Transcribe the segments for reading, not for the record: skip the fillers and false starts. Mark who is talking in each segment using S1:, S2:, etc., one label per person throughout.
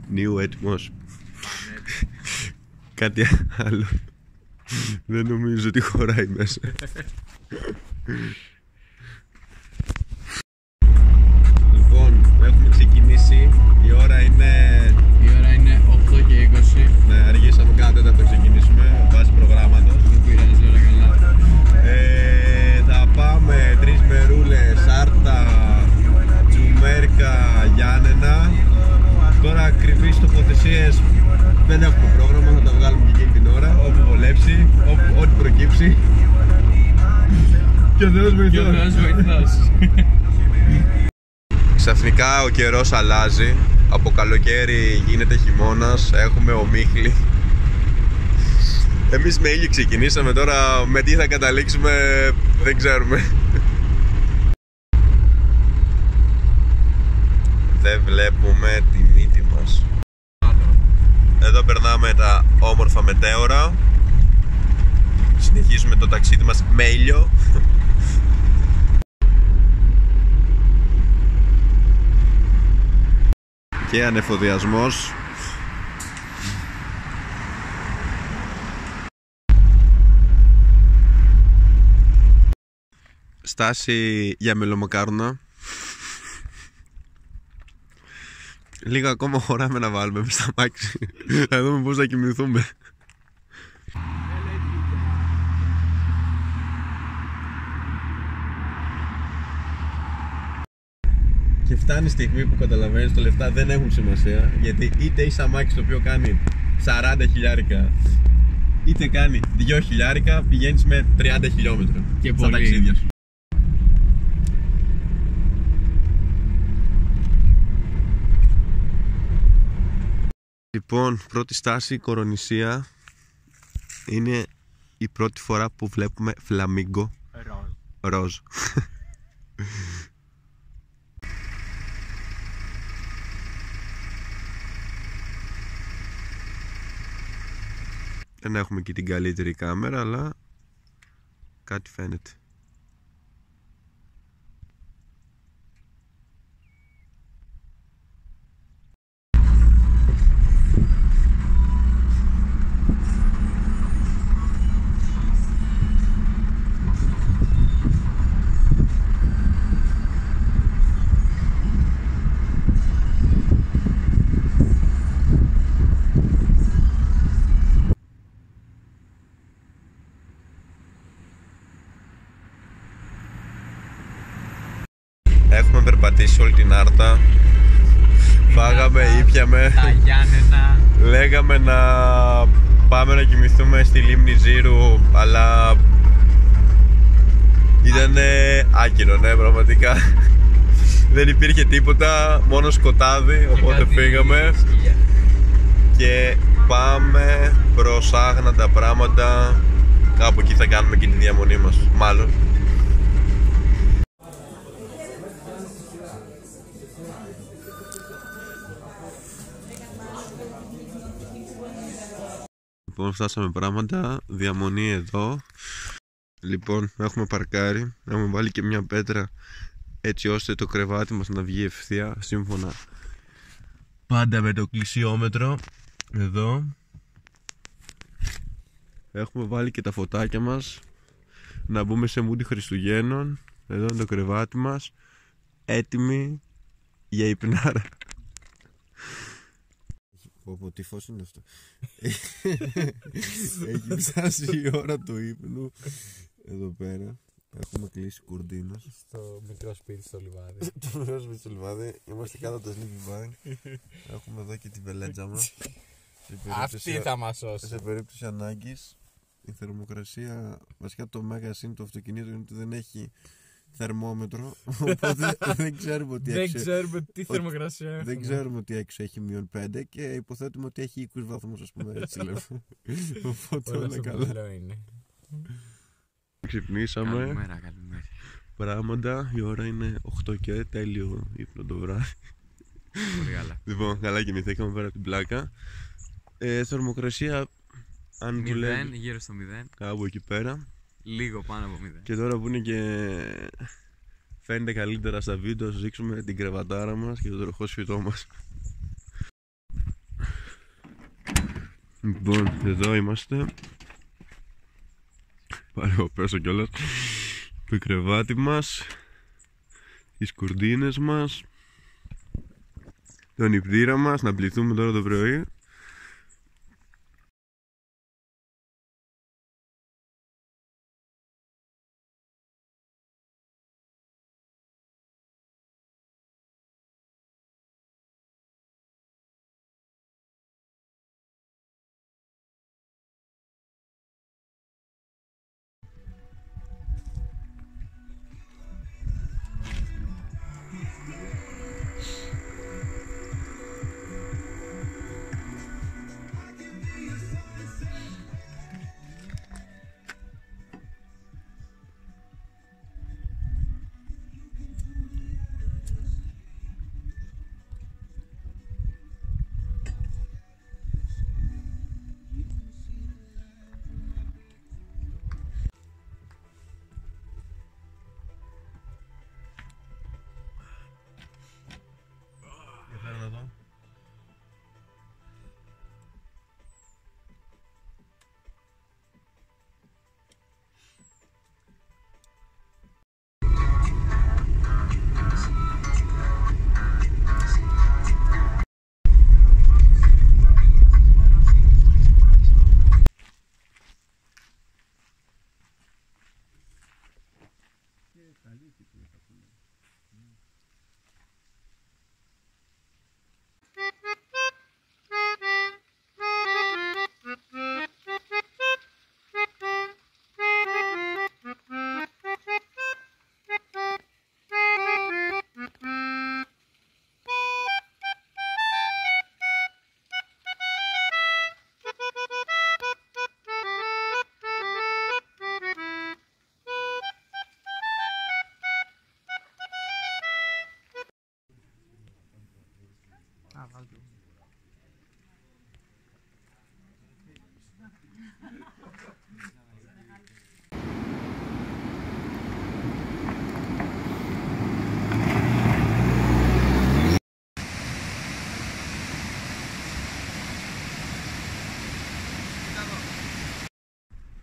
S1: Νίου έτοιμος. Κάτι άλλο. Δεν νομίζω ότι χωράει μέσα. Λοιπόν, έχουμε ξεκινήσει. Η ώρα είναι
S2: 8 και 20.
S1: Ναι, αργήσαμε κάτι να το ξεκινήσουμε βάσει προγράμματος.
S2: Δεν πειράζει, όλα καλά.
S1: Θα πάμε 3 μερούλες, Άρτα, Τζουμέρκα, Γιάννενα. Τώρα ακριβείς τοποθεσίες δεν έχουμε πρόγραμμα, θα τα βγάλουμε και εκείνη την ώρα. Όπου βολέψει, ό,τι προκύψει. Και ο Θεός βοηθός. Ξαφνικά ο καιρός αλλάζει. Από καλοκαίρι γίνεται χειμώνας. Έχουμε ομίχλη. Εμείς με ήλιο ξεκινήσαμε, τώρα με τι θα καταλήξουμε δεν ξέρουμε. Δεν βλέπουμε τη μύτη μας. Εδώ περνάμε τα όμορφα μετέωρα. Συνεχίζουμε το ταξίδι μας με ήλιο. Και ανεφοδιασμός. Στάση για μελομακάρονα. Λίγα ακόμα χωράμε να βάλουμε μες στα μάξι. Θα δούμε πώς θα κοιμηθούμε. Και φτάνει η στιγμή που καταλαβαίνεις ότι τα λεφτά δεν έχουν σημασία. Γιατί είτε είσαι αμάξι το οποίο κάνει 40 χιλιάρικα, είτε κάνει 2 χιλιάρικα, πηγαίνεις με 30 χιλιόμετρα
S2: Και
S1: στα
S2: πολύ.
S1: ταξίδια σου. Λοιπόν, πρώτη στάση Κορονησία. Είναι η πρώτη φορά που βλέπουμε φλαμίγκο ροζ. Δεν έχουμε και την καλύτερη κάμερα, αλλά κάτι φαίνεται. Έχουμε περπατήσει όλη την Άρτα. Φάγαμε, ήπιαμε.
S2: Τα Γιάννενα.
S1: Λέγαμε να πάμε να κοιμηθούμε στη λίμνη Ζήρου, αλλά ήταν άκυρο, ναι, πραγματικά. Δεν υπήρχε τίποτα, μόνο σκοτάδι, οπότε φύγαμε. Και πάμε προς άγναντα πράγματα. Κάπου εκεί θα κάνουμε και τη διαμονή μας, μάλλον. Λοιπόν, φτάσαμε πράγματα, διαμονή εδώ. Λοιπόν, έχουμε παρκάρει, έχουμε βάλει και μια πέτρα έτσι ώστε το κρεβάτι μας να βγει ευθεία, σύμφωνα πάντα με το κλεισιόμετρο. Εδώ έχουμε βάλει και τα φωτάκια μας, να μπούμε σε μούντι Χριστουγέννων. Εδώ είναι το κρεβάτι μας, έτοιμοι για υπνάρα. Πω, τι φως είναι αυτό. Έχει φτάσει η ώρα του ύπνου. Εδώ πέρα έχουμε κλείσει κουρτίνες.
S2: Στο μικρό σπίτι στο λιβάδι.
S1: Το μικρό σπίτι στο λιβάδι. Είμαστε κάτω από το sleeping bag. Έχουμε εδώ και τη βελέτσα μας.
S2: Αυτή θα μας σώσει.
S1: Σε περίπτωση ανάγκης. Η θερμοκρασία, βασικά το μέγα συν του αυτοκινήτου είναι ότι δεν έχει θερμόμετρο. Οπότε δεν ξέρουμε ότι
S2: Δεν ξέρουμε τι θερμοκρασία έχουμε.
S1: Δεν ξέρουμε ότι έξω έχει -5 και υποθέτουμε ότι έχει 20 βαθμούς, ας πούμε, έτσι λέμε. Οπότε όλα καλά.
S2: Είναι.
S1: Ξυπνήσαμε.
S2: Καλημέρα.
S1: Πράγματα, η ώρα είναι 8 και τέλειο ύπνο το βράδυ.
S2: Πολύ καλά.
S1: Λοιπόν, καλά κοιμηθήκαμε πέρα από την πλάκα. Θερμοκρασία, αν
S2: 0,
S1: δουλεύει,
S2: γύρω στο 0.
S1: κάπου εκεί πέρα.
S2: Λίγο πάνω από 0.
S1: Και τώρα που είναι και φαίνεται καλύτερα στα βίντεο, σας δείξουμε την κρεβατάρα μας και το τροχόσφυτό μας. Λοιπόν, εδώ είμαστε. Πάρε εγώ πέσω κιόλας. Το κρεβάτι μας, τις κουρτίνες μας, τον υπδήρα μας, να πληθούμε τώρα το πρωί.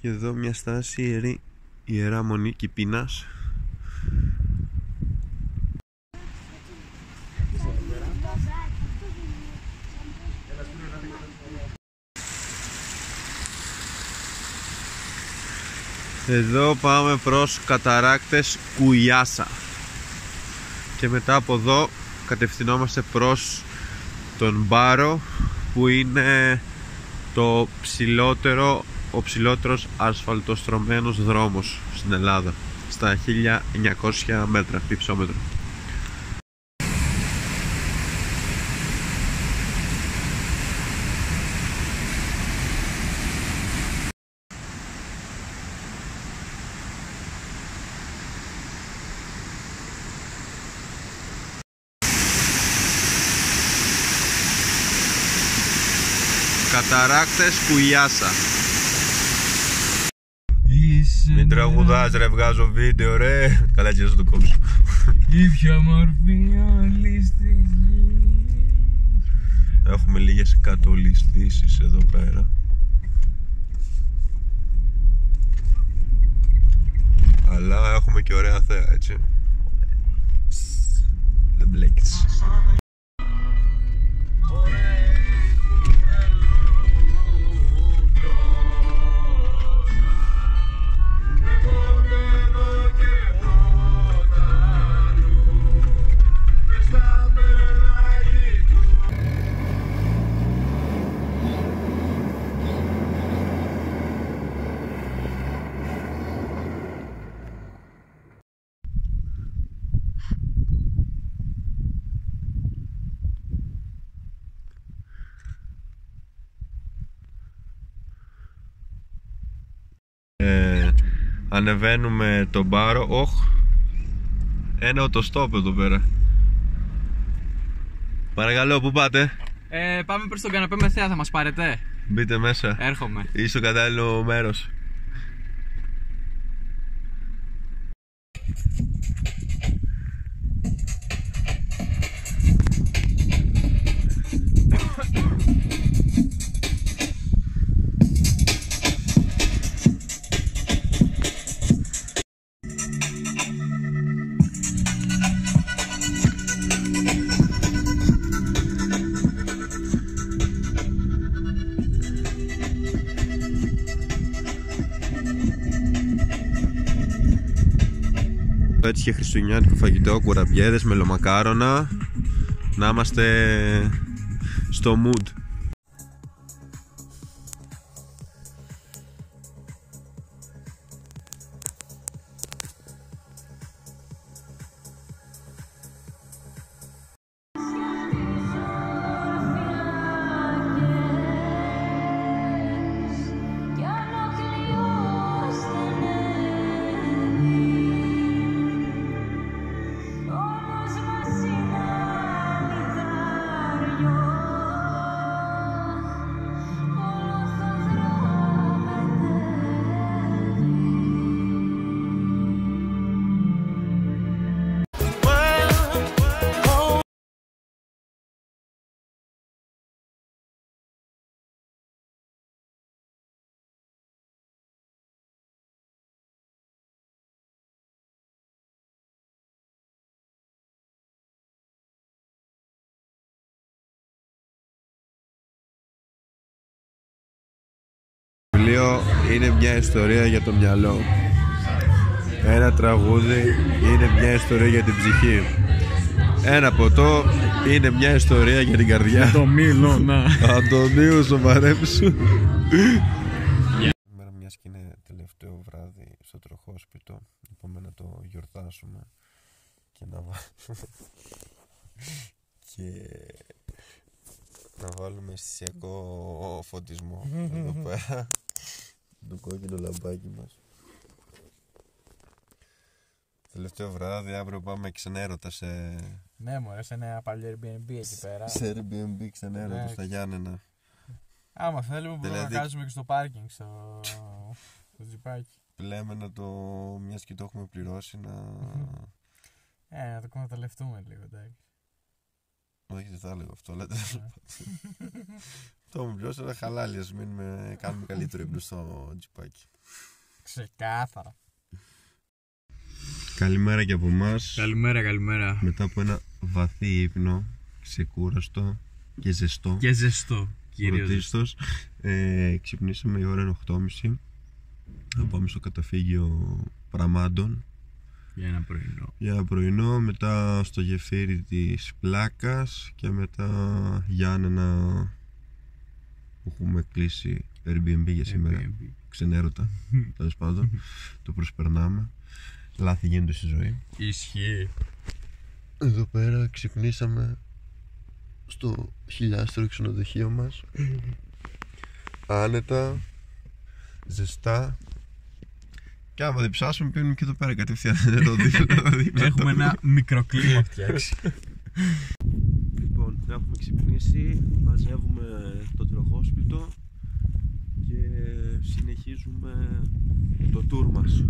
S1: Και εδώ μια στάση Ιερά Μονή Κηπίνας. Εδώ πάμε προς καταράκτες Κουιάσα και μετά από εδώ κατευθυνόμαστε προς τον Μπάρο, που είναι ο ψηλότερος ασφαλτοστρωμένος δρόμος στην Ελλάδα, στα 1900 μέτρα υψόμετρο. Καταράκτες Κουιάσα. Μην τραγουδάς ρε, βγάζω βίντεο ρε. Καλά και θα το κόψω.
S2: Η πιο μορφή όλη στη γη.
S1: Έχουμε λίγες κατολιστήσεις εδώ πέρα. Αλλά έχουμε και ωραία θέα, έτσι. Δεν μπλέκεις. Ανεβαίνουμε τον Μπάρο. Ένα οτοστόπ εδώ πέρα. Παρακαλώ, πού πάτε?
S2: Πάμε προς τον καναπέ με θέα, θα μας πάρετε?
S1: Μπείτε μέσα.
S2: Έρχομαι.
S1: Είσαι στο κατάλληλο μέρος. πέτυχε χριστουγεννιάτικο φαγητό, κουραμπιέδες, μελομακάρονα. Να είμαστε στο mood. Το βιβλίο είναι μια ιστορία για το μυαλό. Ένα τραγούδι είναι μια ιστορία για την ψυχή. Ένα ποτό είναι μια ιστορία για την καρδιά.
S2: Το μήλο, να.
S1: Αντωνίου, σοβαρέψου. Σήμερα, μιας και είναι τελευταίο βράδυ στο τροχόσπιτο, είπαμε να το γιορτάσουμε και να βάλουμε αισθησιακό φωτισμό εδώ πέρα. Το κόκκινο λαμπάκι μας. Τελευταίο βράδυ, αύριο πάμε ξενέρωτα σε...
S2: Ναι μωρέ, σε ένα παλιό Airbnb εκεί πέρα.
S1: Σε Airbnb ξενέρωτα, στα Γιάννενα.
S2: Άμα θέλουμε μπορούμε να κάτσουμε και στο πάρκινγκ, στο τζιπάκι.
S1: Λέμε να το, μιας και το έχουμε πληρώσει,
S2: να το εκμεταλλευτούμε λίγο, εντάξει.
S1: Όχι, δεν θα έλεγα αυτό, λέτε. Το μου πληρώσει ένα χαλάλι, ας κάνουμε καλύτερο ύπνο στο τζιπάκι.
S2: Ξεκάθαρα.
S1: Καλημέρα και από εμάς.
S2: Καλημέρα.
S1: Μετά από ένα βαθύ ύπνο, ξεκούραστο και ζεστό.
S2: Κυρίως.
S1: Ξυπνήσαμε, η ώρα είναι 8.30. Θα πάμε στο καταφύγιο Πραμάντων για ένα πρωινό, μετά στο γεφύρι της Πλάκας και μετά Γιάννενα που έχουμε κλείσει Airbnb για σήμερα. Ξενέρωτα, τέλος πάντων. Το προσπερνάμε. Λάθη γίνονται στη ζωή.
S2: Ισχύει.
S1: Εδώ πέρα ξυπνήσαμε στο χιλιάστερο ξενοδοχείο μας. Άνετα, ζεστά. Και άμα δεν ψάσουμε, πίνουμε και εδώ πέρα κατευθείαν.
S2: Έχουμε ένα μικροκλίμα φτιάξει.
S1: Λοιπόν, έχουμε ξυπνήσει, μαζεύουμε το τροχόσπιτο και συνεχίζουμε το tour μας.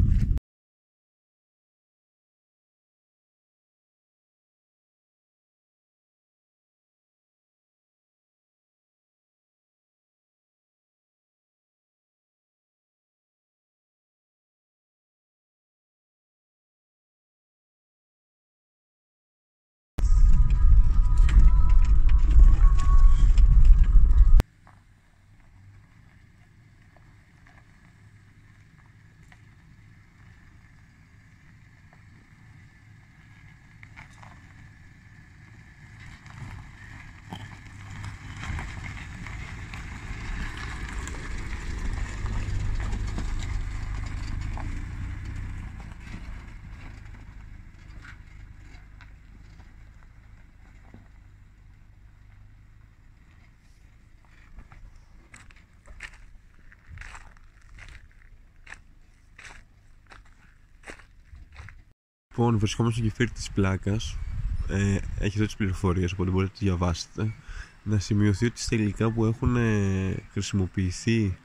S1: Λοιπόν, βρισκόμαστε στο γεφύρι της Πλάκας. Έχει εδώ τις πληροφορίες, οπότε μπορείτε να το διαβάσετε. Να σημειωθεί ότι στα υλικά που έχουν χρησιμοποιηθεί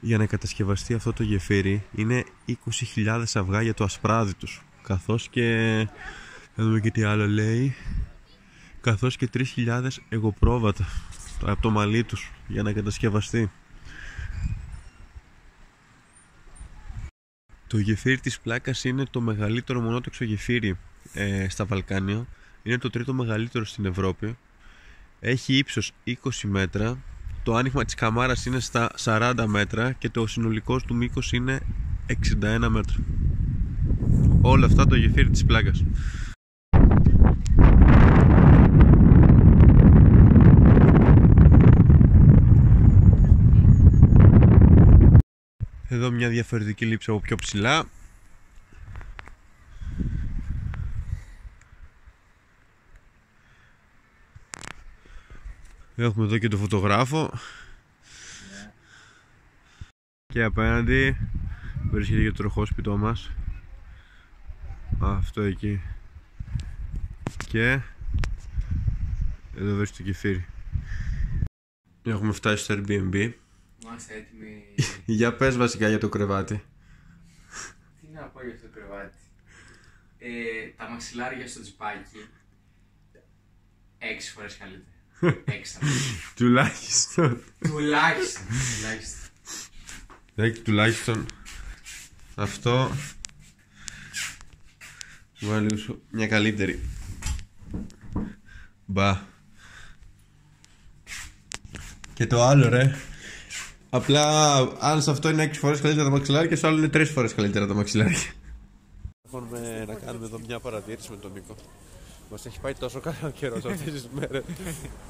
S1: για να κατασκευαστεί αυτό το γεφύρι είναι 20.000 αυγά για το ασπράδι τους. Καθώς και, θα δούμε και τι άλλο λέει, καθώς και 3.000 εγωπρόβατα από το μαλλί τους για να κατασκευαστεί. Το γεφύρι της Πλάκας είναι το μεγαλύτερο μονότοξο γεφύρι στα Βαλκάνια. Είναι το τρίτο μεγαλύτερο στην Ευρώπη. Έχει ύψος 20 μέτρα. Το άνοιγμα της καμάρας είναι στα 40 μέτρα και το συνολικό του μήκος είναι 61 μέτρα. όλα αυτά το γεφύρι της πλάκας. Εδώ μια διαφορετική λήψη από πιο ψηλά. Έχουμε εδώ και το φωτογράφο. Και απέναντι βρίσκεται και το τροχόσπιτό μας. Αυτό εκεί. Και εδώ βρίσκεται το κεφύρι. Έχουμε φτάσει στο Airbnb.
S3: Είμαστε έτοιμοι.
S1: Για πες βασικά για το κρεβάτι.
S3: Τι να πω για αυτό το κρεβάτι. Τα μαξιλάρια στο τσιπάκι 6 φορές καλύτερα. 6
S1: Τουλάχιστον. Τουλάχιστον αυτό βάλει σου μια καλύτερη. Μπα. Και το άλλο ρε, απλά αν σε αυτό είναι 6 φορές καλύτερα τα μαξιλάρια και στο άλλο είναι 3 φορές καλύτερα τα μαξιλάρια. Έχουμε να κάνουμε εδώ μια παρατήρηση με τον Νίκο. Μας έχει πάει τόσο καλό καιρός αυτές τις μέρες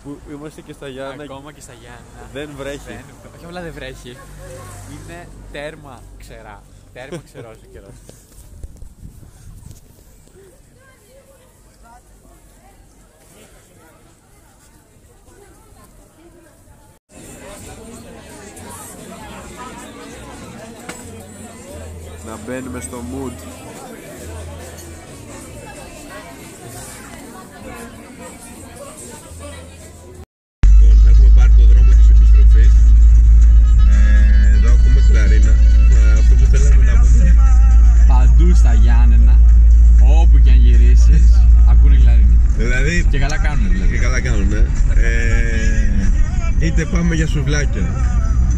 S1: που είμαστε και στα Γιάννα.
S2: Ακόμα και στα Γιάννα.
S1: Δεν βρέχει.
S2: Όχι απλά δεν βρέχει. Είναι τέρμα ξερά. Τέρμα ξερός ο καιρός.
S1: Να μπαίνουμε στο mood. Έχουμε πάρει το δρόμο της επιστροφής. Εδώ ακούμε κλαρίνα. Αυτό που θέλαμε να πούμε.
S2: Παντού στα Γιάννενα, όπου και αν γυρίσεις, ακούνε κλαρίνα.
S1: Δηλαδή,
S2: Και καλά κάνουν δηλαδή.
S1: και καλά κάνουν, είτε πάμε για σουβλάκια,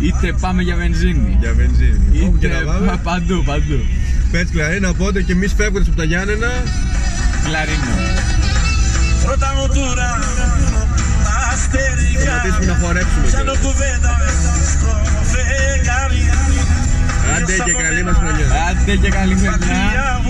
S2: Είτε πάμε για βενζίνη.
S1: για βενζίνη, όπου και
S2: Είτε
S1: να πάμε.
S2: παντού.
S1: Πες κλαρίνα, οπότε και εμείς φεύγοντας από τα Γιάννενα.
S2: Κλαρίνα.
S1: Σταματήσουμε να χορέψουμε κιόλας. Άντε και καλή μας χρονιά.
S2: Άντε και καλή χρονιά.